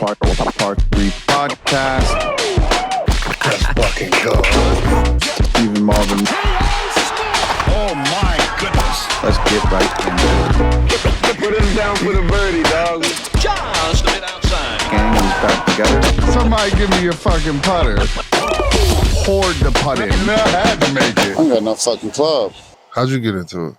Part 3 podcast. Let's fucking go. Stephen Malbon. Oh my goodness. Let's get right into it. Put him down for the birdie, dog. Just a bit outside. Gang is back together. Somebody give me your fucking putter. Hoard the putter. I had to make it. I got no fucking club. How'd you get into it?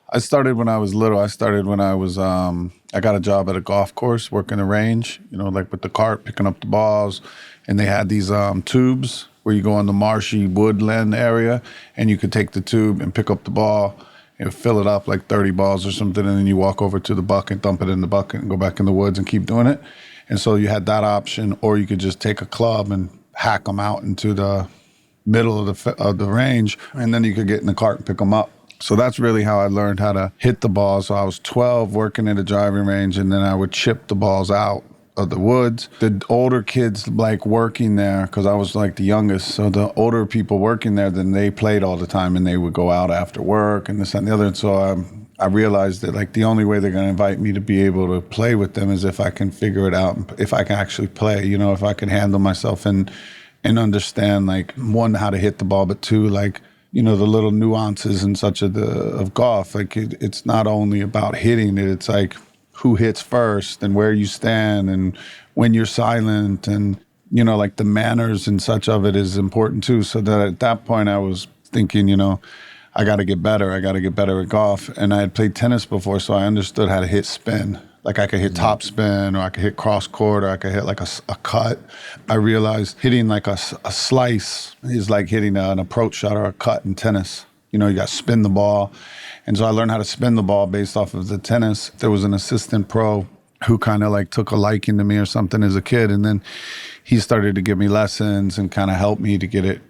I started when I was little. I got a job at a golf course, working the range, like with the cart, picking up the balls. And they had these tubes where you go in the marshy woodland area and you could take the tube and pick up the ball and fill it up like 30 balls or something. And then you walk over to the bucket, dump it in the bucket and go back in the woods and keep doing it. And so you had that option, or you could just take a club and hack them out into the middle of the range. And then you could get in the cart and pick them up. So that's really how I learned how to hit the ball. So I was 12 working at a driving range, and then I would chip the balls out of the woods. The older kids like working there, because I was like the youngest. So the older people working there, then they played all the time, and they would go out after work and this and the other. And so I realized that like the only way they're going to invite me to be able to play with them is if I can figure it out, if I can actually play, if I can handle myself and understand, like, one, how to hit the ball, but two, like, the little nuances and such of golf. Like, it's not only about hitting it, it's like who hits first and where you stand and when you're silent and, like the manners and such of it is important too. So that at that point I was thinking, I got to get better. I got to get better at golf. And I had played tennis before, so I understood how to hit spin. Like I could hit top spin, or I could hit cross court, or I could hit like a cut. I realized hitting like a slice is like hitting an approach shot or a cut in tennis. You got to spin the ball. And so I learned how to spin the ball based off of the tennis. There was an assistant pro who kind of like took a liking to me or something as a kid. And then he started to give me lessons and kind of help me to get it,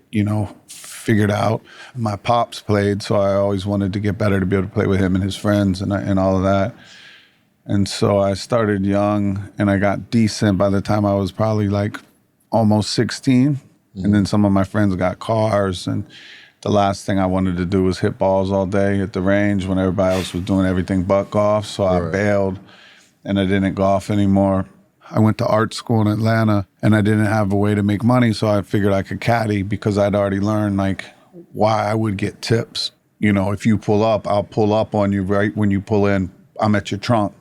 figured out. My pops played, so I always wanted to get better to be able to play with him and his friends and all of that. And so I started young, and I got decent by the time I was probably like almost 16. Mm-hmm. And then some of my friends got cars, and the last thing I wanted to do was hit balls all day at the range when everybody else was doing everything but golf. So I bailed, and I didn't golf anymore. I went to art school in Atlanta, and I didn't have a way to make money, so I figured I could caddy because I'd already learned like why I would get tips. If you pull up, I'll pull up on you right when you pull in. I'm at your trunk.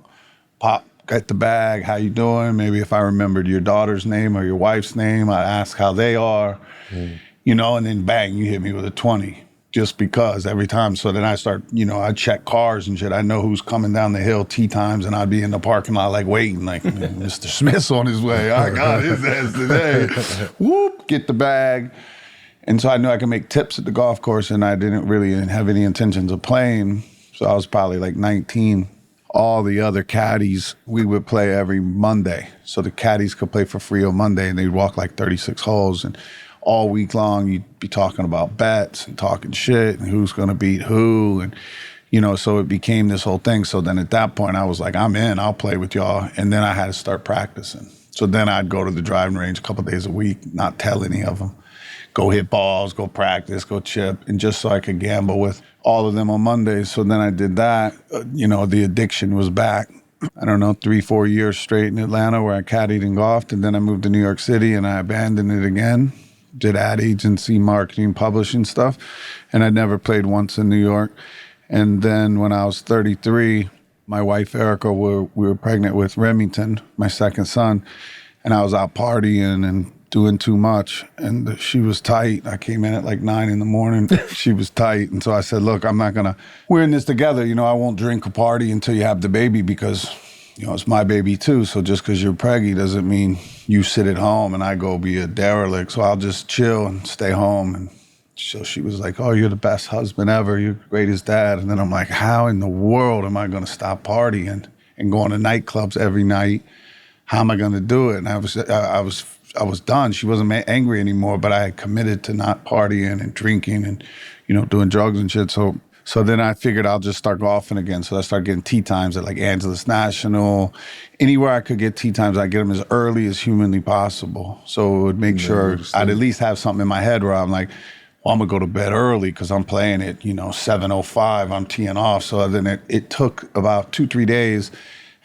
Pop, get the bag, how you doing? Maybe if I remembered your daughter's name or your wife's name, I'd ask how they are, and then bang, you hit me with a 20 just because every time. So then I start, I check cars and shit. I know who's coming down the hill tee times, and I'd be in the parking lot like waiting, like Mr. Smith's on his way. I got his ass today. Whoop, get the bag. And so I knew I could make tips at the golf course, and I didn't really have any intentions of playing. So I was probably like 19. All the other caddies, we would play every Monday. So the caddies could play for free on Monday, and they'd walk like 36 holes. And all week long, you'd be talking about bets and talking shit and who's going to beat who. And, so it became this whole thing. So then at that point, I was like, I'm in, I'll play with y'all. And then I had to start practicing. So then I'd go to the driving range a couple of days a week, not tell any of them. Go hit balls, go practice, go chip, and just so I could gamble with all of them on Mondays. So then I did that. The addiction was back. 3-4 years straight in Atlanta where I caddied and golfed. And then I moved to New York City and I abandoned it again. Did ad agency, marketing, publishing stuff. And I never played once in New York. And then when I was 33, my wife, Erica, we were pregnant with Remington, my second son. And I was out partying and doing too much, and she was tight. I came in at like 9 a.m. She was tight, and so I said, look, we're in this together. I won't drink or party until you have the baby because, it's my baby too. So just because you're preggy doesn't mean you sit at home and I go be a derelict. So I'll just chill and stay home. And so she was like, oh, you're the best husband ever. You're the greatest dad. And then I'm like, how in the world am I going to stop partying and going to nightclubs every night? How am I going to do it? And I was done. She wasn't angry anymore, but I had committed to not partying and drinking and, doing drugs and shit. So then I figured I'll just start golfing again. So I started getting tee times at like Angeles National. Anywhere I could get tee times, I'd get them as early as humanly possible. So it would make sure I'd at least have something in my head where I'm like, well, I'm going to go to bed early because I'm playing at, 7:05. I'm teeing off. So then it took about 2-3 days.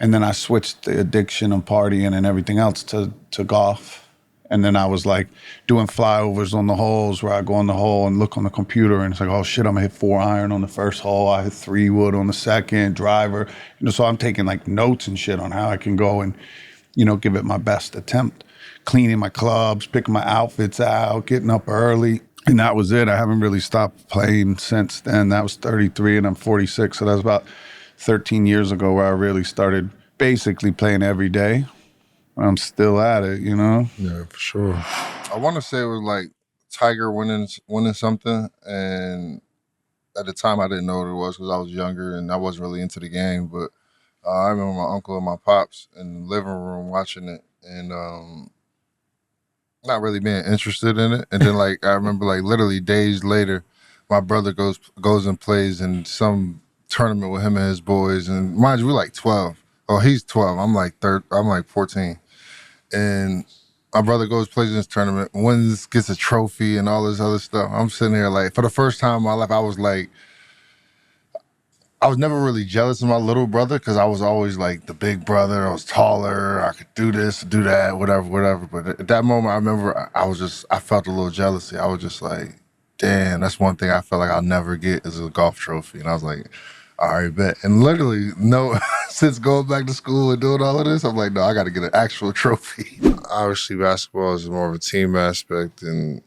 And then I switched the addiction of partying and everything else to golf. And then I was like doing flyovers on the holes where I go on the hole and look on the computer and it's like, oh shit, I'm gonna hit 4-iron on the first hole. I hit 3-wood on the second, driver. So I'm taking like notes and shit on how I can go and, give it my best attempt. Cleaning my clubs, picking my outfits out, getting up early. And that was it. I haven't really stopped playing since then. That was 33 and I'm 46. So that was about 13 years ago where I really started basically playing every day. I'm still at it, Yeah, for sure. I want to say it was like Tiger winning something, and at the time I didn't know what it was because I was younger and I wasn't really into the game. But I remember my uncle and my pops in the living room watching it and not really being interested in it. And then I remember literally days later, my brother goes and plays in some tournament with him and his boys. And mind you, we're like 12. Oh, he's 12. I'm like 14. And my brother plays in this tournament, wins, gets a trophy and all this other stuff. I'm sitting here for the first time in my life, I was never really jealous of my little brother because I was always like the big brother. I was taller. I could do this, do that, whatever. But at that moment, I remember I felt a little jealousy. I was just like, damn, that's one thing I felt like I'll never get is a golf trophy. And I was like, all right, bet. And literally, since going back to school and doing all of this, I'm like, no, I got to get an actual trophy. Obviously, basketball is more of a team aspect, and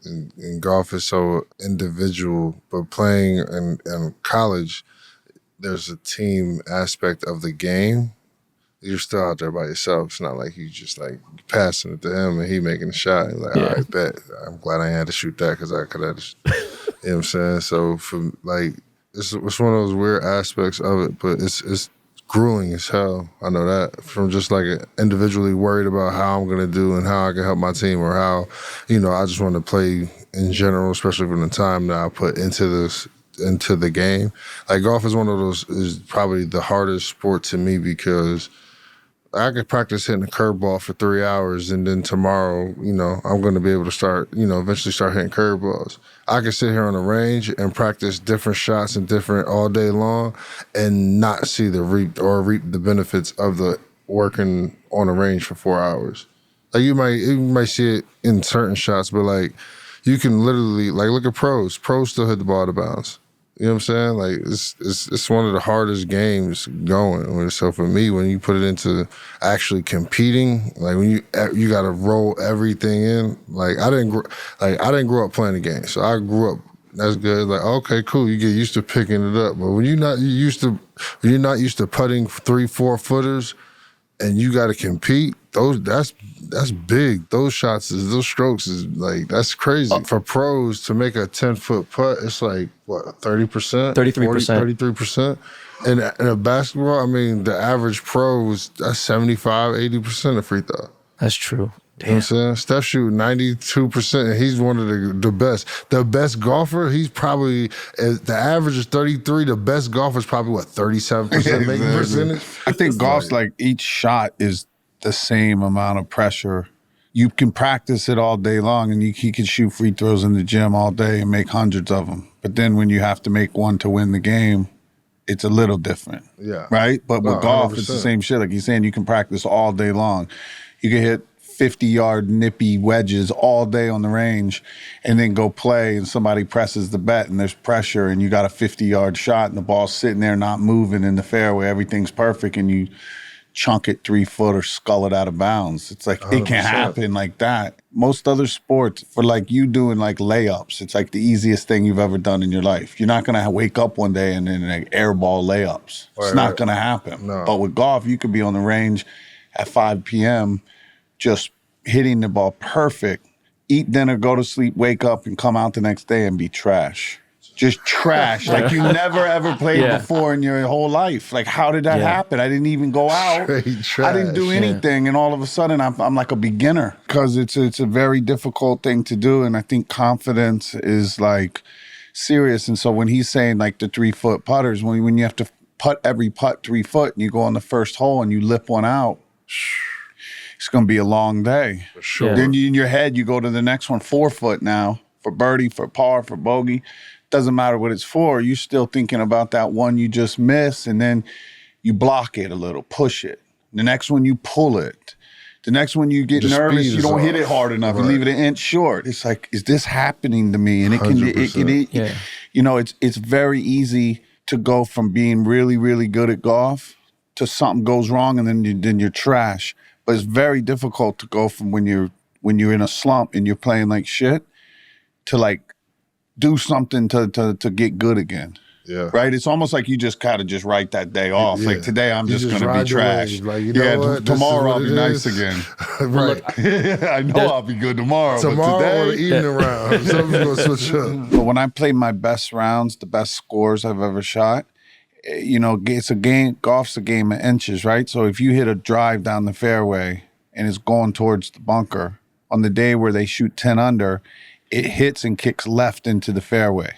golf is so individual. But playing in college, there's a team aspect of the game. You're still out there by yourself. It's not like you just passing it to him and he making a shot. You're like, all right, bet. I'm glad I ain't had to shoot that because I could have just, you know what I'm saying? So it's one of those weird aspects of it, but it's grueling as hell. I know that from just individually worried about how I'm gonna do and how I can help my team or how, I just want to play in general, especially from the time that I put into the game. Golf is one of those, is probably the hardest sport to me because I could practice hitting a curveball for 3 hours and then tomorrow, I'm going to be able to start, eventually start hitting curveballs. I could sit here on the range and practice different shots and different all day long and not see reap the benefits of the working on the range for 4 hours. You might see it in certain shots, but you can literally look at pros. Pros still hit the ball out of bounds. You know what I'm saying? It's one of the hardest games going. So for me, when you put it into actually competing, when you got to roll everything in. I didn't grow up playing the game, so I grew up. That's good. Okay, cool. You get used to picking it up, but when you're not used to putting 3-4 footers, and you got to compete. That's big. Those strokes is that's crazy. For pros to make a 10-foot putt, it's 30%? 33%. And in a basketball, the average pro is 75-80% of free throw. That's true. Damn. You know what I'm saying? Steph shoot 92%, and he's one of the best. The best golfer, he's probably, the average is 33, the best golfer is probably, 37% making percentage? I think golf's each shot is the same amount of pressure. You can practice it all day long, and he can shoot free throws in the gym all day and make hundreds of them. But then when you have to make one to win the game, it's a little different. Yeah. Right? But with golf, 100%. It's the same shit. Like he's saying, you can practice all day long. You can hit 50-yard nippy wedges all day on the range and then go play and somebody presses the bet and there's pressure and you got a 50-yard shot and the ball's sitting there not moving in the fairway. Everything's perfect and you chunk it 3 foot or scull it out of bounds. It's it can't happen like that. Most other sports, for you doing layups, it's the easiest thing you've ever done in your life. You're not going to wake up one day and then airball layups. It's not going to happen. No. But with golf, you could be on the range at 5 p.m. just hitting the ball perfect, eat dinner, go to sleep, wake up, and come out the next day and be trash. Just trash. You never ever played before in your whole life. How did that happen? I didn't even go out. Trash. I didn't do anything, and all of a sudden I'm like a beginner because it's a very difficult thing to do, and I think confidence is serious. And so when he's saying the 3-foot putters, when you have to putt every putt 3 foot, and you go on the first hole and you lip one out. It's going to be a long day. For sure. Then in your head, you go to the next one 4 foot now for birdie, for par, for bogey. Doesn't matter what it's for. You're still thinking about that one you just missed, and then you block it a little, push it. The next one, you pull it. The next one, you get The nervous. speed You is don't off. hit it hard enough. You Right. leave it an inch short. It's like, is this happening to me? And it can, 100%. Yeah. you know, it's very easy to go from being really, really good at golf to something goes wrong and then you're trash. But it's very difficult to go from when you're in a slump and you're playing like shit to like do something to get good again. Yeah. Right? It's almost like you just kind of just write that day off. Yeah. Like today I'm You just going to ride be the trash. wave. Like, you know what? This is Tomorrow what I'll be it nice is. again. Right. I know I'll be good tomorrow. Tomorrow but or the today, evening round, something's going to switch up. but when I play my best rounds, the best scores I've ever shot, you know, it's a game, golf's a game of inches, right? So if you hit a drive down the fairway and it's going towards the bunker, on the day where they shoot 10 under, it hits and kicks left into the fairway.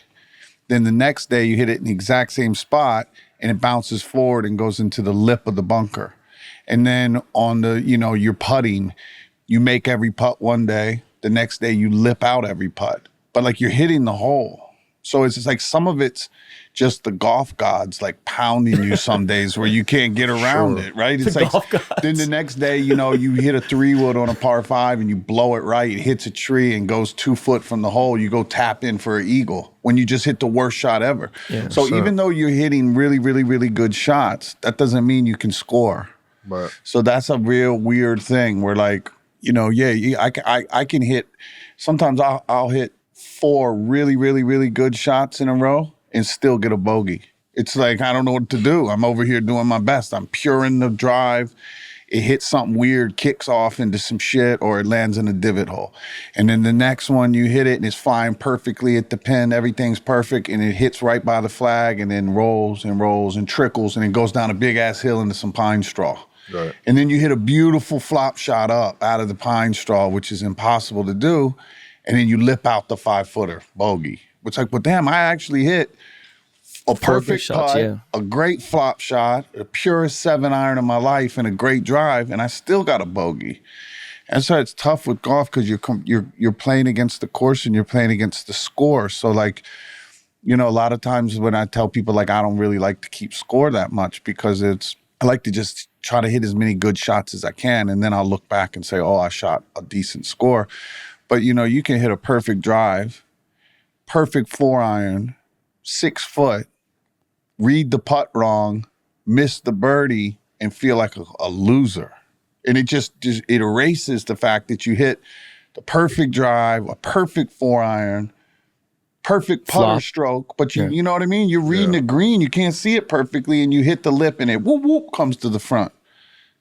Then the next day you hit it in the exact same spot and it bounces forward and goes into the lip of the bunker. And then on the, you know, you're putting, you make every putt one day, the next day you lip out every putt. But like you're hitting the hole. So it's just like some of it's just the golf gods like pounding you some days where you can't get around it, right? It's like golf gods. then the next day, you know, you hit a 3-wood on a par 5 and you blow it right, it hits a tree and goes 2 foot from the hole, you go tap in for an eagle when you just hit the worst shot ever. Yeah. So even though you're hitting really, really, really good shots, that doesn't mean you can score. Right. So that's a real weird thing where like, you know, I can hit, sometimes I'll hit 4 really, really, really good shots in a row and still get a bogey. It's like, I don't know what to do. I'm over here doing my best. I'm pure in the drive. It hits something weird, kicks off into some shit, or it lands in a divot hole. And then the next one, you hit it and it's flying perfectly at the pin. Everything's perfect and it hits right by the flag and then rolls and rolls and trickles and it goes down a big ass hill into some pine straw. Right. And then you hit a beautiful flop shot up out of the pine straw, which is impossible to do. And then you lip out the 5-footer bogey. It's like, well, damn, I actually hit a perfect shots, putt, yeah. a great flop shot, the purest 7-iron of my life, and a great drive, and I still got a bogey. And so it's tough with golf because you're playing against the course and you're playing against the score. So like, you know, a lot of times when I tell people like I don't really like to keep score that much because I like to just try to hit as many good shots as I can, and then I'll look back and say, oh, I shot a decent score. But you know, you can hit a perfect drive, perfect 4-iron, 6 foot, read the putt wrong, miss the birdie, and feel like a loser. And it just it erases the fact that you hit the perfect drive, a perfect 4-iron, perfect putter Flop. stroke, but you know what I mean? You're reading the green, you can't see it perfectly, and you hit the lip and it whoop whoop comes to the front.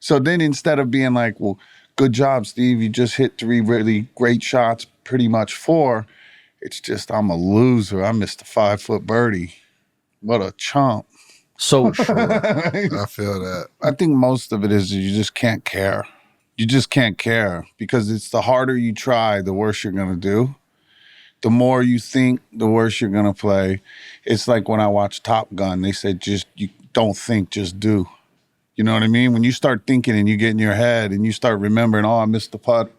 So then instead of being like, well, good job, Steve, you just hit 3 really great shots, pretty much 4, it's just I'm a loser. I missed a 5-foot birdie. What a chump. So true. I feel that. I think most of it is you just can't care. You just can't care because it's the harder you try, the worse you're going to do. The more you think, the worse you're going to play. It's like when I watch Top Gun, they said just you don't think, just do. You know what I mean? When you start thinking and you get in your head and you start remembering, oh, I missed the putt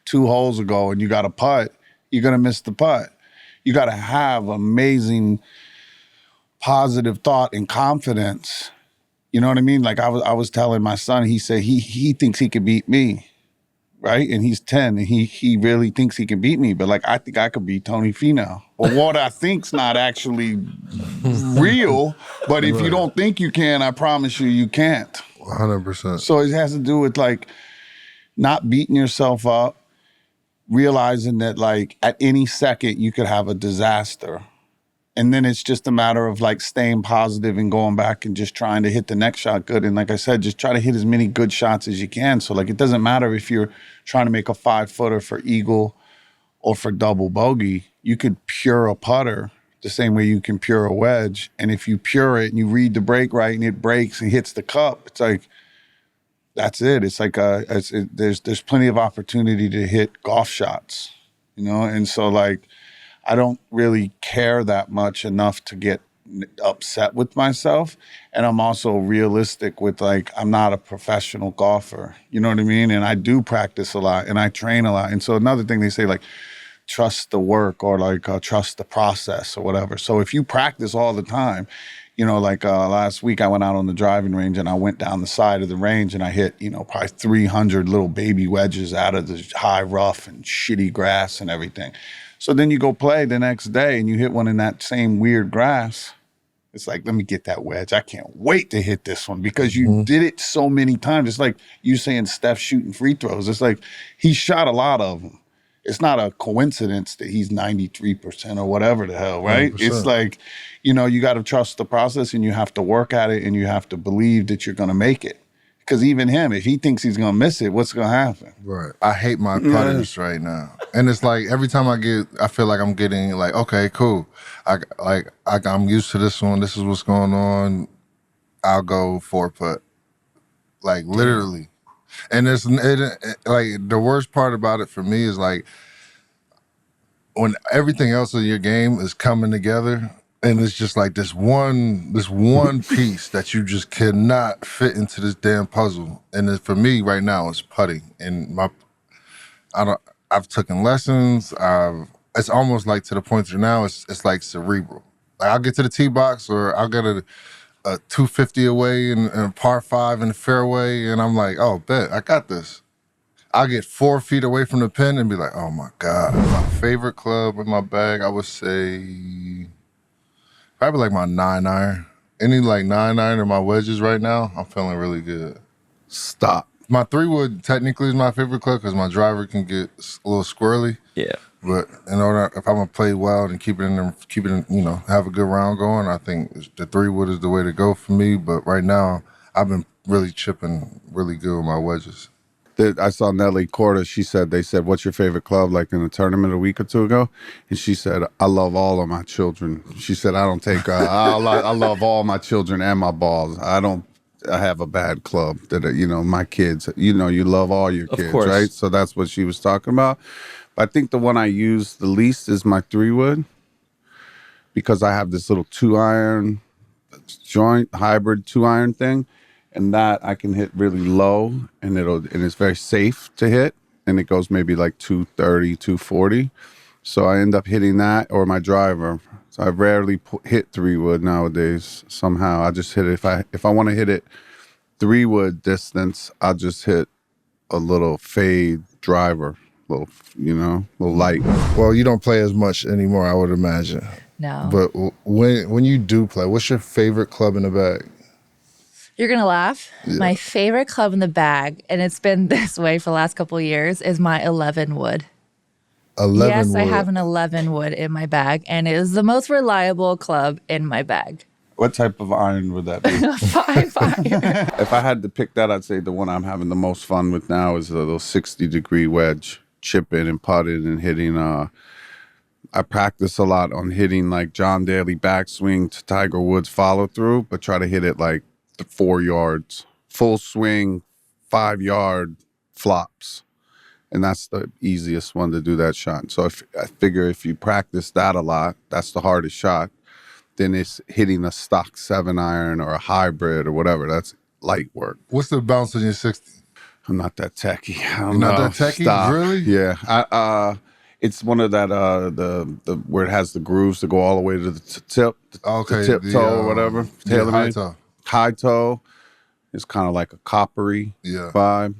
2 holes ago and you got a putt, you're going to miss the putt. You got to have amazing positive thought and confidence. You know what I mean? Like I was telling my son, he said he thinks he could beat me, right? And he's 10 and he really thinks he can beat me. But like I think I could beat Tony Finau. Well, what I think's not actually real, but if you don't think you can, I promise you can't. 100%. So it has to do with like not beating yourself up, realizing that like at any second you could have a disaster. And then it's just a matter of like staying positive and going back and just trying to hit the next shot good. And like I said, just try to hit as many good shots as you can. So like it doesn't matter if you're trying to make a 5-footer for eagle or for double bogey. You could pure a putter the same way you can pure a wedge. And if you pure it and you read the break right and it breaks and hits the cup, it's like, that's it. It's like there's plenty of opportunity to hit golf shots, you know? And so like, I don't really care that much enough to get upset with myself. And I'm also realistic with like, I'm not a professional golfer. You know what I mean? And I do practice a lot and I train a lot. And so another thing they say like, trust the work or like trust the process or whatever. So if you practice all the time, You know, like last week I went out on the driving range and I went down the side of the range and I hit, you know, probably 300 little baby wedges out of the high rough and shitty grass and everything. So then you go play the next day and you hit one in that same weird grass. It's like, let me get that wedge. I can't wait to hit this one because you did it so many times. It's like you saying Steph shooting free throws. It's like he shot a lot of them. It's not a coincidence that he's 93% or whatever the hell, right? 100%. It's like, you know, you got to trust the process and you have to work at it and you have to believe that you're going to make it. Because even him, if he thinks he's going to miss it, what's going to happen? Right. I hate my putters right now. And it's like every time I feel like I'm getting like, okay, cool. I'm used to this one. This is what's going on. I'll go 4-putt. Like literally. And like the worst part about it for me is like when everything else in your game is coming together and it's just like this one piece that you just cannot fit into this damn puzzle. And for me right now it's putting. And I've taken lessons. It's almost like to the point that now it's like cerebral. Like I'll get to the tee box or I'll get a 250 away and a par 5 in the fairway, and I'm like, oh, bet, I got this. I'll get 4 feet away from the pin and be like, oh my God. My favorite club in my bag, I would say, probably like my 9-iron. Any like 9-iron or my wedges right now, I'm feeling really good. Stop. My 3-wood technically is my favorite club because my driver can get a little squirrely. Yeah. But in order, if I'm gonna play well and keep it in, you know, have a good round going, I think the 3-wood is the way to go for me. But right now, I've been really chipping really good with my wedges. I saw Nelly Corda. They said, what's your favorite club, like in a tournament a week or two ago? And she said, I love all of my children. She said, I don't take, I love all my children and my balls. I have a bad club that, you know, my kids, you know, you love all your kids, right? So that's what she was talking about. I think the one I use the least is my 3-wood because I have this little 2-iron joint hybrid 2-iron thing, and that I can hit really low and it's very safe to hit, and it goes maybe like 230, 240. So I end up hitting that or my driver. So I rarely hit 3-wood nowadays. Somehow I just hit it if I want to hit it 3-wood distance, I'll just hit a little fade driver. Little, you know, little light. Well, you don't play as much anymore, I would imagine. No. But when you do play, what's your favorite club in the bag? You're going to laugh. Yeah. My favorite club in the bag, and it's been this way for the last couple of years, is my 11-wood. 11 Yes, wood. I have an 11-wood in my bag, and it is the most reliable club in my bag. What type of iron would that be? 5 iron. If I had to pick that, I'd say the one I'm having the most fun with now is a little 60-degree wedge. Chipping and putting and hitting. I practice a lot on hitting like John Daly backswing to Tiger Woods follow through, but try to hit it like 4 yards. Full swing, 5-yard flops. And that's the easiest one to do that shot. So I figure if you practice that a lot, that's the hardest shot. Then it's hitting a stock 7-iron or a hybrid or whatever. That's light work. What's the bounce on your 60? I'm not that techie. You're not that techie? Stop. Really? Yeah. It's one of that the where it has the grooves that go all the way to the tip, the tip toe or whatever. High toe. High toe is kind of like a coppery vibe.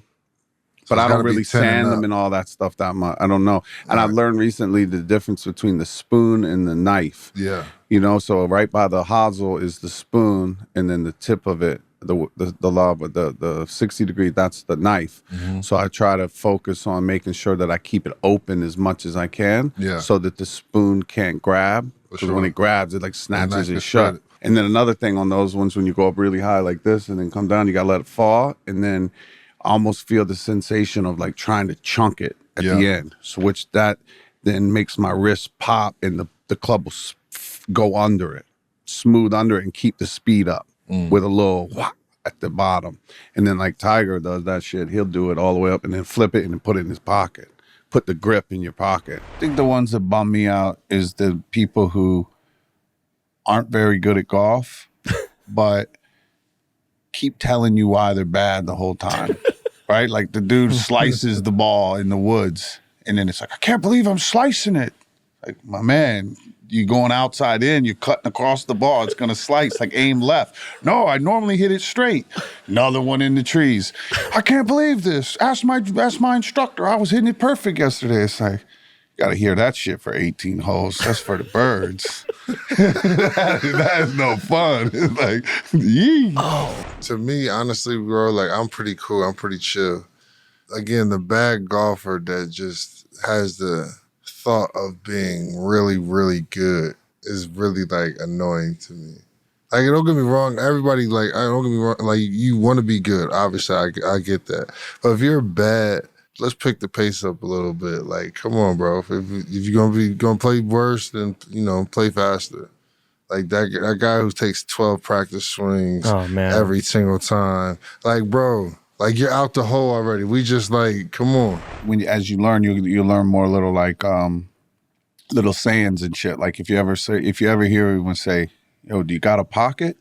But I don't really sand them and all that stuff that much. I don't know. And I've learned recently the difference between the spoon and the knife. Yeah. You know, so right by the hosel is the spoon, and then the tip of it, the 60-degree, that's the knife. Mm-hmm. So I try to focus on making sure that I keep it open as much as I can, so that the spoon can't grab. Because when it grabs, it like snatches it shut. And then another thing on those ones, when you go up really high like this and then come down, you gotta let it fall, and then almost feel the sensation of like trying to chunk it at the end. So which that then makes my wrist pop, and the club will go under it, smooth under it, and keep the speed up with a little whack at the bottom. And then like Tiger does that shit, he'll do it all the way up and then flip it and then put it in his pocket. Put the grip in your pocket. I think the ones that bum me out is the people who aren't very good at golf, but keep telling you why they're bad the whole time, right? Like the dude slices the ball in the woods, and then it's like, I can't believe I'm slicing it. Like, my man, you're going outside in, you're cutting across the ball, it's gonna slice, like aim left. No, I normally hit it straight. Another one in the trees. I can't believe this. Ask my instructor. I was hitting it perfect yesterday. It's like, you gotta hear that shit for 18 holes. That's for the birds. that is no fun. It's like, yee. To me, honestly, bro, like I'm pretty cool. I'm pretty chill. Again, the bad golfer that just has the thought of being really, really good is really like annoying to me. Like, don't get me wrong. Everybody, like, don't get me wrong. Like, you want to be good. Obviously, I get that. But if you're bad, let's pick the pace up a little bit. Like, come on, bro. If you're gonna play worse, then play faster. Like that guy who takes 12 practice swings every single time. Like, bro, like you're out the hole already. We just like, come on. As you learn, you learn more little like little sayings and shit. Like if you ever hear anyone say, "Yo, do you got a pocket?"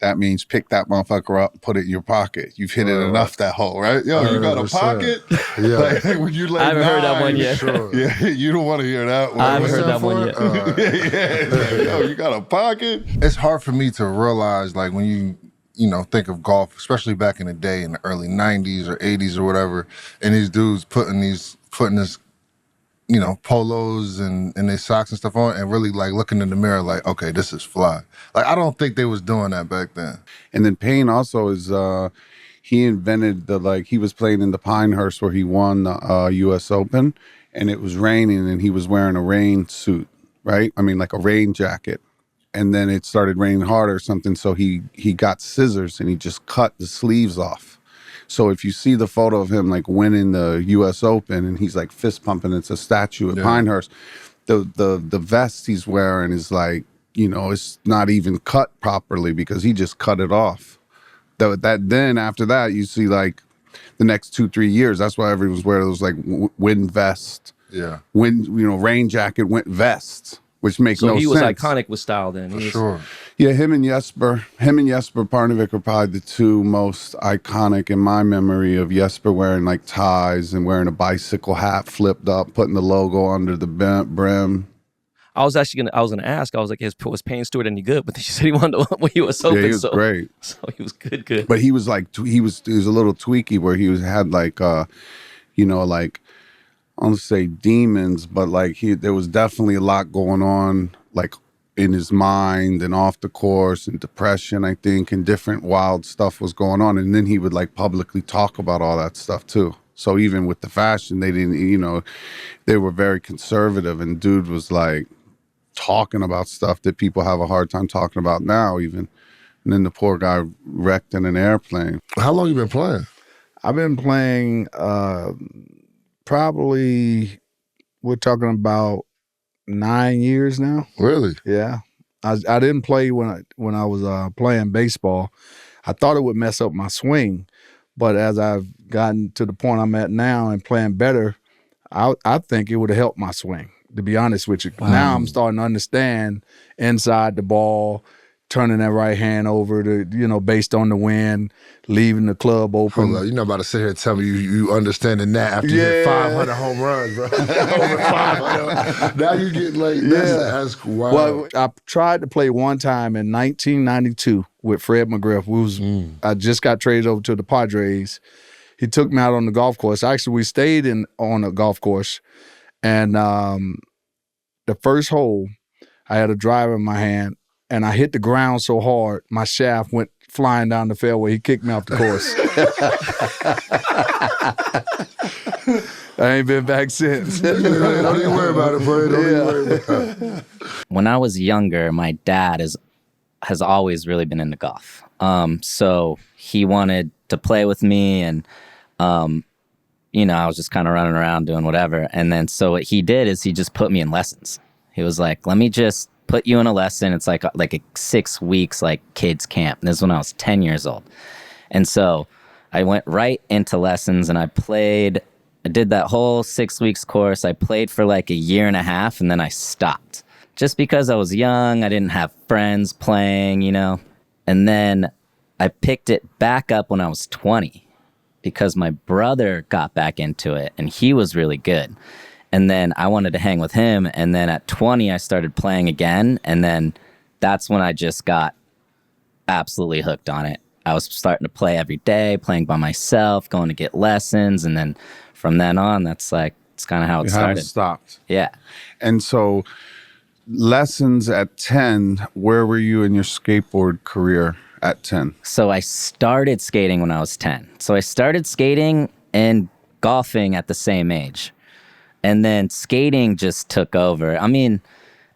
That means pick that motherfucker up, put it in your pocket. You've hit it enough that hole, right? Yo, you got a pocket? Yeah. Like when you I haven't heard that one yet. Sure. Yeah, you don't want to hear that one. I haven't heard that one yet. Yeah. Yo, you got a pocket? It's hard for me to realize, like, when you think of golf, especially back in the day in the early 90s or 80s or whatever, and these dudes putting this polos and their socks and stuff on and really like looking in the mirror like, okay, this is fly. Like, I don't think they was doing that back then. And then Payne also is, he invented he was playing in the Pinehurst where he won the U.S. Open, and it was raining and he was wearing a rain suit, right? I mean, like a rain jacket. And then it started raining harder or something, so he got scissors and he just cut the sleeves off. So if you see the photo of him like winning the U.S. Open and he's like fist pumping, it's a statue at Pinehurst. The vest he's wearing is like, it's not even cut properly because he just cut it off. Then after that, you see like the next 2-3 years, that's why everyone's wearing those like wind vest, rain jacket, vest. Which makes no sense. So he was iconic with style then. Sure. Yeah, him and Jesper Parnevik are probably the two most iconic in my memory of Jesper wearing like ties and wearing a bicycle hat flipped up, putting the logo under the brim. I was gonna ask. I was like, was Payne Stewart any good? But then she said he won the U.S. Open. Yeah, he was great. So he was good. But he was like, he was a little tweaky where had like, like, I don't say demons, but like there was definitely a lot going on, like in his mind and off the course, and depression, I think, and different wild stuff was going on. And then he would like publicly talk about all that stuff too. So even with the fashion, they didn't, they were very conservative, and dude was like talking about stuff that people have a hard time talking about now even. And then the poor guy wrecked in an airplane. How long you been playing? I've been playing probably, we're talking about 9 years now. Really? Yeah. I didn't play when I was playing baseball. I thought it would mess up my swing, but as I've gotten to the point I'm at now and playing better, I think it would have helped my swing, to be honest with you. Wow. Now I'm starting to understand inside the ball, turning that right hand over to, based on the wind, leaving the club open. Hold on, you're not about to sit here and tell me you understanding that after you hit 500 home runs, bro. Over 500. Now you get like, that's wild. Well, I tried to play one time in 1992 with Fred McGriff. I just got traded over to the Padres. He took me out on the golf course. Actually, we stayed on a golf course, and the first hole, I had a driver in my hand, and I hit the ground so hard, my shaft went flying down the fairway. He kicked me off the course. I ain't been back since. Don't even worry about it, bro. Don't even worry about it. When I was younger, my dad has always really been into golf. So he wanted to play with me, and I was just kind of running around doing whatever. And then so what he did is he just put me in lessons. He was like, let me just put you in a lesson. It's like a 6 weeks like kids camp. And this is when I was 10 years old. And so I went right into lessons, and I did that whole 6 weeks course. I played for like a year and a half, and then I stopped. Just because I was young, I didn't have friends playing, And then I picked it back up when I was 20 because my brother got back into it, and he was really good. And then I wanted to hang with him. And then at 20, I started playing again. And then that's when I just got absolutely hooked on it. I was starting to play every day, playing by myself, going to get lessons. And then from then on, that's like, it's kind of how it You started. haven't stopped. Yeah. And so lessons at 10, where were you in your skateboard career at 10? So I started skating when I was 10. So I started skating and golfing at the same age. And then skating just took over. I mean,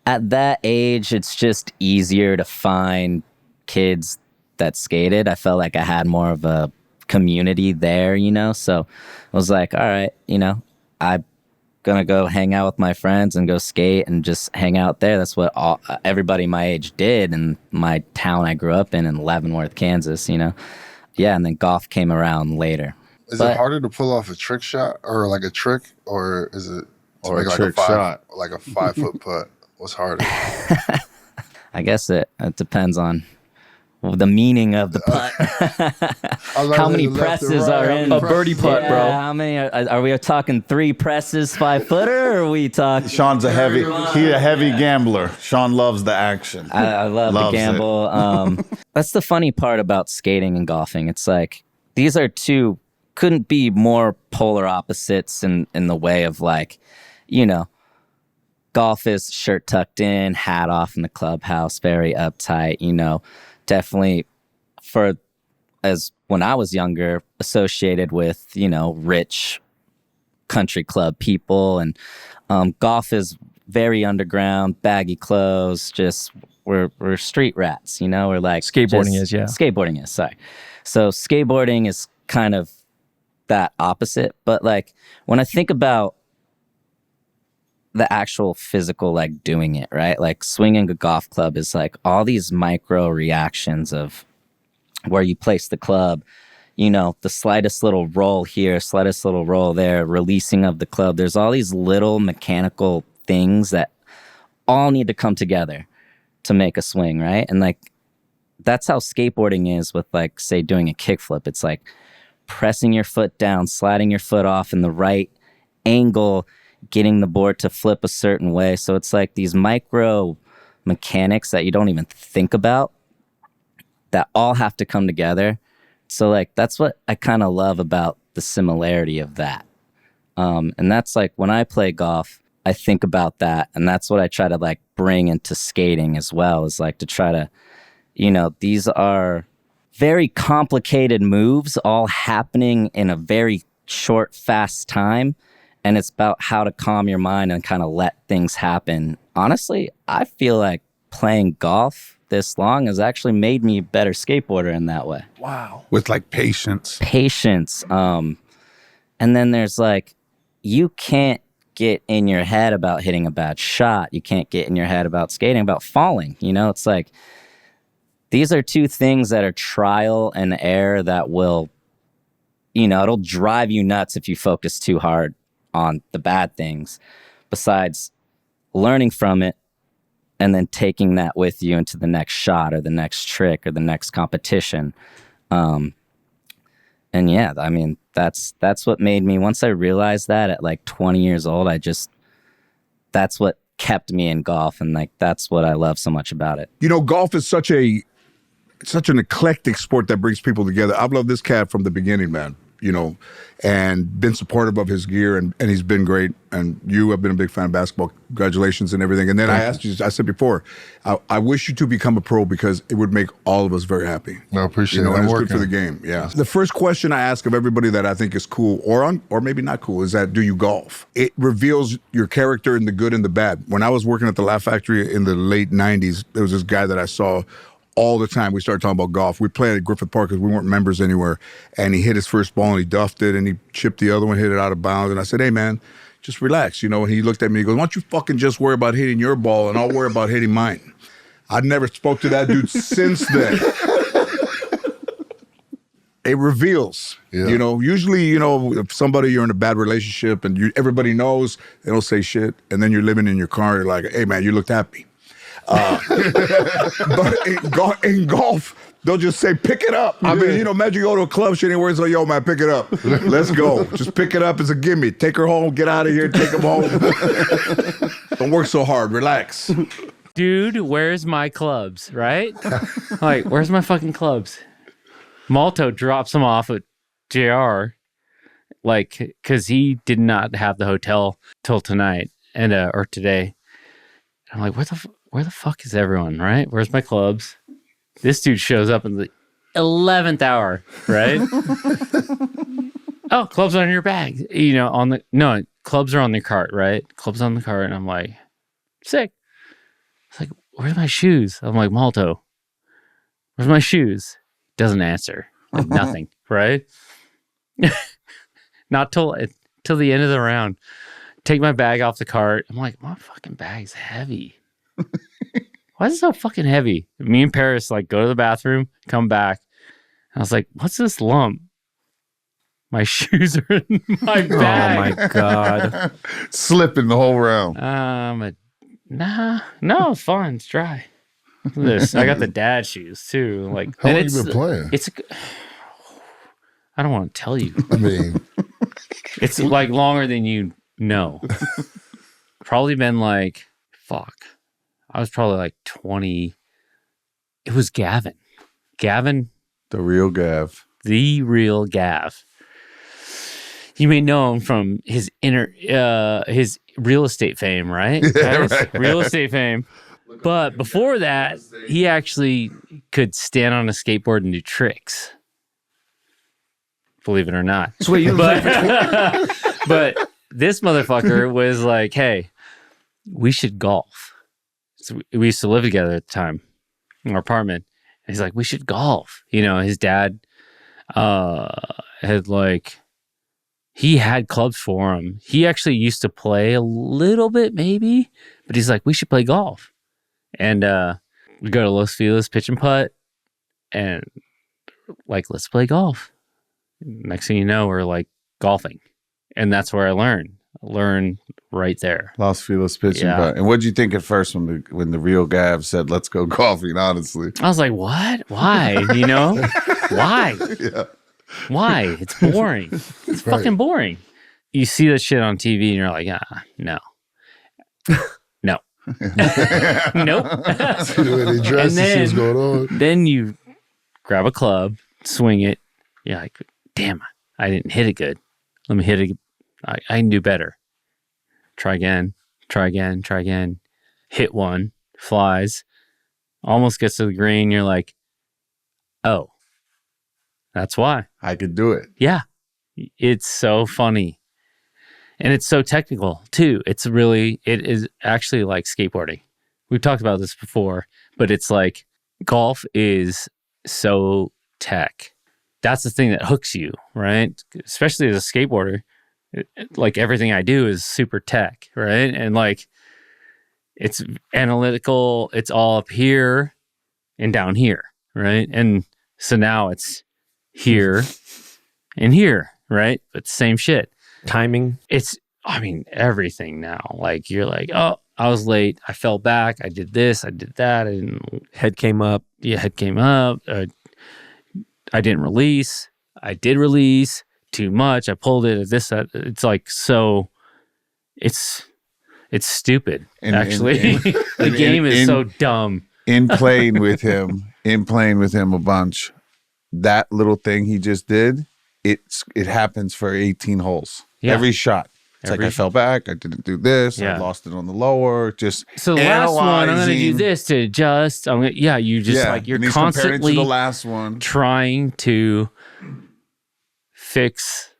at that age, it's just easier to find kids that skated. I felt like I had more of a community there, you know? So I was like, all right, you know, I'm going to go hang out with my friends and go skate and just hang out there. That's what everybody my age did in my town I grew up in Leavenworth, Kansas, you know? Yeah, and then golf came around later. Is it harder to pull off a trick shot or like a trick, or is it to make like a 5 foot putt? What's harder? I guess it depends on the meaning of the putt. How many presses are in a birdie putt, bro? How many are we talking? 3 presses, 5-footer, or are we talking? Sean's a heavy gambler. Sean loves the action. I love to gamble. That's the funny part about skating and golfing. It's like these are two couldn't be more polar opposites in the way of, like, you know, golf is shirt tucked in, hat off in the clubhouse, very uptight, you know, definitely as when I was younger, associated with, you know, rich country club people. And golf is very underground, baggy clothes, just we're street rats, you know, we're like Skateboarding is. Sorry. So skateboarding is kind of that opposite. But like when I think about the actual physical, like doing it, right? Like swinging a golf club is like all these micro reactions of where you place the club, you know, the slightest little roll here, slightest little roll there, releasing of the club. There's all these little mechanical things that all need to come together to make a swing, right? And like that's how skateboarding is with, like, say, doing a kickflip. It's like pressing your foot down, sliding your foot off in the right angle, getting the board to flip a certain way. So it's like these micro mechanics that you don't even think about that all have to come together. So like that's what I kind of love about the similarity of that. And that's like when I play golf, I think about that, and that's what I try to like bring into skating as well, is like to try to, you know, these are very complicated moves all happening in a very short, fast time. And it's about how to calm your mind and kind of let things happen. Honestly, I feel like playing golf this long has actually made me a better skateboarder in that way. Wow. With like patience. And then there's like, you can't get in your head about hitting a bad shot. You can't get in your head about skating, about falling. You know, it's like, these are two things that are trial and error that will, you know, it'll drive you nuts if you focus too hard on the bad things, besides learning from it and then taking that with you into the next shot or the next trick or the next competition. And yeah, I mean, that's what made me, once I realized that at like 20 years old, that's what kept me in golf. And like, that's what I love so much about it. You know, golf is such an eclectic sport that brings people together. I've loved this cat from the beginning, man, you know, and been supportive of his gear, and he's been great. And you have been a big fan of basketball. Congratulations and everything. And then I asked you, I said before, I wish you to become a pro because it would make all of us very happy. I appreciate it. I'm And it's working. good for the game. Yeah. The first question I ask of everybody that I think is cool or maybe not cool is that, do you golf? It reveals your character in the good and the bad. When I was working at the Laugh Factory in the late 90s, there was this guy that I saw all the time. We started talking about golf. We played at Griffith Park because we weren't members anywhere. And he hit his first ball and he duffed it and he chipped the other one, hit it out of bounds. And I said, hey, man, just relax, you know. And he looked at me and he goes, why don't you fucking just worry about hitting your ball and I'll worry about hitting mine. I never spoke to that dude since then. It reveals, you know, usually, you know, if you're in a bad relationship and everybody knows, they don't say shit. And then you're living in your car, you're like, hey, man, you looked happy. But in golf, they'll just say, pick it up. I mean, imagine you go to a club, shit anywhere, so, yo, man, pick it up. Let's go. Just pick it up as a gimme. Take her home, get out of here, take them home. Don't work so hard. Relax. Dude, where's my clubs, right? Like, where's my fucking clubs? Malto drops them off at JR, like, because he did not have the hotel till tonight and or today. I'm like, where the fuck is everyone, right? Where's my clubs? This dude shows up in the 11th hour, right? Oh, clubs are in your bag. Clubs are on the cart, right? Clubs on the cart. And I'm like, sick. It's like, where's my shoes? I'm like, Malto, where's my shoes? Doesn't answer. Like nothing, right? Not till the end of the round. Take my bag off the cart. I'm like, my fucking bag's heavy. Why is it so fucking heavy? Me and Paris like go to the bathroom, come back. I was like, what's this lump? My shoes are in my bag. Oh my God. Slipping the whole round. No, it's fine. It's dry. Look at this. I got the dad shoes too. Like, how long you been playing? I don't want to tell you. I mean, it's like longer than you know. Probably been like, fuck. I was probably like 20. It was Gavin. The real Gav. The real Gav. You may know him from his his real estate fame, right? Yeah, right. Real estate fame. But before that, he actually could stand on a skateboard and do tricks. Believe it or not. Sweet. But this motherfucker was like, hey, we should golf. So we used to live together at the time in our apartment. And he's like, we should golf. His dad had like, he had clubs for him. He actually used to play a little bit maybe, but he's like, we should play golf. And we go to Los Feliz pitch and putt and like, let's play golf. Next thing you know, we're like golfing. And that's where I learn right there. Los Feliz pitching putt. And what did you think at first when the real Gav said, let's go golfing, honestly? I was like, what? Why? Why? Yeah. Why? It's boring. It's fucking boring. You see that shit on TV and you're like, no. No. Nope. And then you grab a club, swing it. You're like, damn, I didn't hit it good. Let me hit it. I can do better. Try again. Hit one, flies, almost gets to the green. You're like, oh, that's why. I could do it. Yeah. It's so funny. And it's so technical too. It is actually like skateboarding. We've talked about this before, but it's like golf is so tech. That's the thing that hooks you, right? Especially as a skateboarder. Like everything I do is super tech, right? And like it's analytical, it's all up here and down here, right? And so now it's here and here, right? But same shit. Timing. It's everything now. Like you're like, oh, I was late. I fell back. I did this. I did that. Head came up. Yeah, head came up. I didn't release. I did release too much. I pulled it. It's like so. It's stupid. Actually, the game is so dumb. In playing with him a bunch, that little thing he just did, it happens for 18 holes. Yeah. Every shot. It's like I fell back. I didn't do this. Yeah. I lost it on the lower. Just so the last one, I'm going to do this to adjust. You're constantly to the last one, trying to fix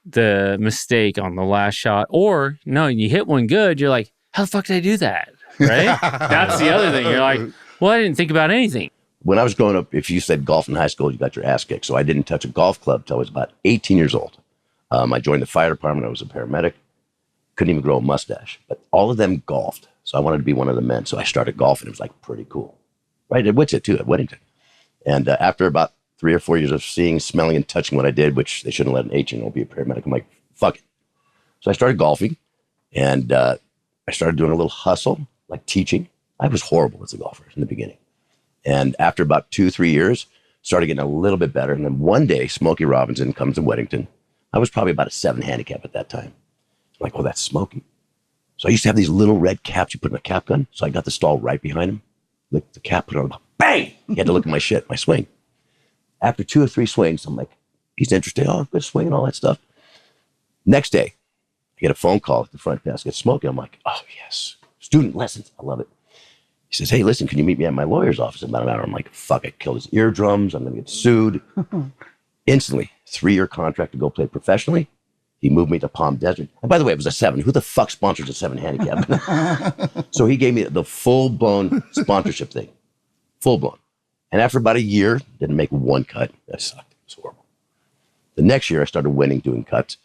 the mistake on the last shot. Or no, you hit one good. You're like, how the fuck did I do that? Right? That's the other thing. You're like, well, I didn't think about anything. When I was growing up, if you said golf in high school, you got your ass kicked. So I didn't touch a golf club until I was about 18 years old. I joined the fire department. I was a paramedic. Couldn't even grow a mustache. But all of them golfed. So I wanted to be one of the men. So I started golfing. It was like pretty cool. Right at Whitsett too, at Weddington. And after about 3 or 4 years of seeing, smelling, and touching what I did, which they shouldn't let an 18-year-old be a paramedic, I'm like, fuck it. So I started golfing. And I started doing a little hustle, like teaching. I was horrible as a golfer in the beginning. And after about 2-3 years, started getting a little bit better. And then one day, Smokey Robinson comes to Weddington. I was probably about a 7 handicap at that time. I'm like, oh, that's Smokey. So I used to have these little red caps you put in a cap gun. So I got the stall right behind him. Licked the cap, put it on, bang! He had to look at my shit, my swing. After 2 or 3 swings, I'm like, he's interested. Oh, good swing and all that stuff. Next day, I get a phone call at the front desk. It's Smokey. I'm like, oh, yes. Student lessons. I love it. He says, hey, listen, can you meet me at my lawyer's office in about an hour? I'm like, fuck, I killed his eardrums. I'm going to get sued. Instantly, 3-year contract to go play professionally. He moved me to Palm Desert. And by the way, it was a 7. Who the fuck sponsors a 7 handicap? So he gave me the full-blown sponsorship thing. Full-blown. And after about a year, didn't make 1 cut. That sucked. It was horrible. The next year, I started winning doing cuts.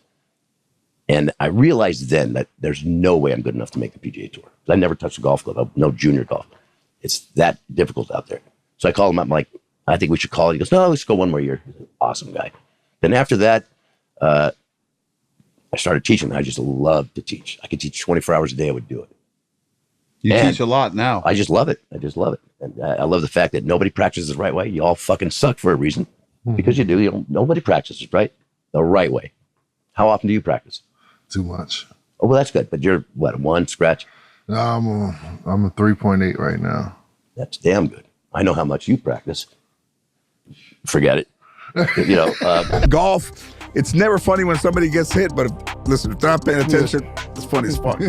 And I realized then that there's no way I'm good enough to make the PGA Tour. I never touched a golf club. No junior golf. It's that difficult out there. So I called him up. I'm like, I think we should call it. He goes, no, let's go 1 more year. He's an awesome guy. Then after that, I started teaching. I just love to teach. I could teach 24 hours a day. I would do it. You teach a lot now. I just love it. I just love it. And I love the fact that nobody practices the right way. You all fucking suck for a reason. Because you do. Nobody practices right the right way. How often do you practice? Too much. Oh, well, that's good. But you're, what, 1 scratch? No, I'm a 3.8 right now. That's damn good. I know how much you practice. Forget it. Golf, it's never funny when somebody gets hit, but listen, if they're not paying attention, it's funny as fuck.